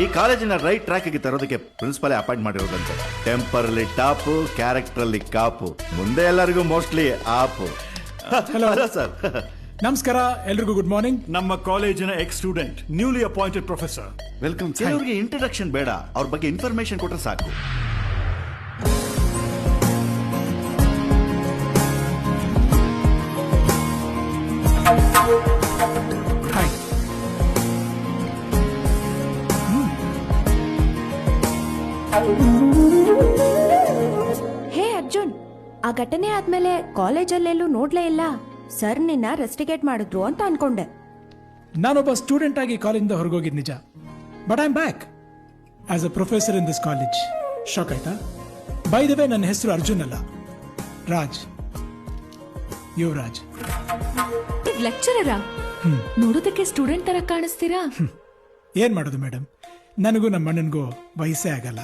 ಈ ಕಾಲೇಜಿನ ರೈಟ್ ಟ್ರ್ಯಾಕ್ಗೆ ತರೋದಕ್ಕೆ ಪ್ರಿನ್ಸಿಪಲ್ ಅಪಾಯಿಂಟ್ ಮಾಡಿರೋದಂತೆ. ಟೆಂಪರಲ್ಲಿ ಟಾಪು, ಕ್ಯಾರೆಕ್ಟರ್ ಅಲ್ಲಿ ಕಾಪು, ಮುಂದೆ ಎಲ್ಲರಿಗೂ ಮೋಸ್ಟ್ಲಿ ಆಪು. Hello sir. ನಮಸ್ಕಾರ, ಎಲ್ರಿಗೂ ಗುಡ್ ಮಾರ್ನಿಂಗ್. ನಮ್ಮ ಕಾಲೇಜಿನ X student, newly appointed professor. Welcome. ಕೆಲವರಿಗೆ ಇಂಟ್ರಡಕ್ಷನ್ ಬೇಡ, ಅವ್ರ ಬಗ್ಗೆ ಇನ್ಫಾರ್ಮೇಶನ್ ಕೊಟ್ರೆ ಸಾಕು. ಹಾಯ್. ಹೇ ಅರ್ಜುನ್, ಆ ಘಟನೆ ಆದ್ಮೇಲೆ ಕಾಲೇಜಲ್ಲೆಲ್ಲೂ ನೋಡ್ಲೇ ಇಲ್ಲ. ಸರ್ ನಿನ್ನ ರೆಸ್ಟಿಗೇಟ್ ಮಾಡಿದ್ರು ಅಂತ ಅನ್ಕೊಂಡೆ. ನಾನೊಬ್ಬ ಸ್ಟೂಡೆಂಟ್ ಆಗಿ ಕಾಲೇಜಿಂದ ಹೊರಗೋಗಿದ್ ನಿಜ, but I am back as a professor in this college. Shock ಆಯ್ತಾ? ಬೈ ದ ವೇ, ನನ್ನ ಹೆಸರು ಅರ್ಜುನ್ ಅಲ್ಲ, ರಾಜ್, ಯುವರಾಜ್. ಲೆಕ್ಚರರಾ? ನೋಡೋದಕ್ಕೆ ಸ್ಟೂಡೆಂಟ್ ತರ ಕಾಣಿಸ್ತೀರಾ. ಏನ್ ಮಾಡೋದು ಮೇಡಮ್, ನನಗೂ ನಮ್ಮ ಅಣ್ಣನಿಗೂ ವಯಸ್ಸೇ ಆಗಲ್ಲ.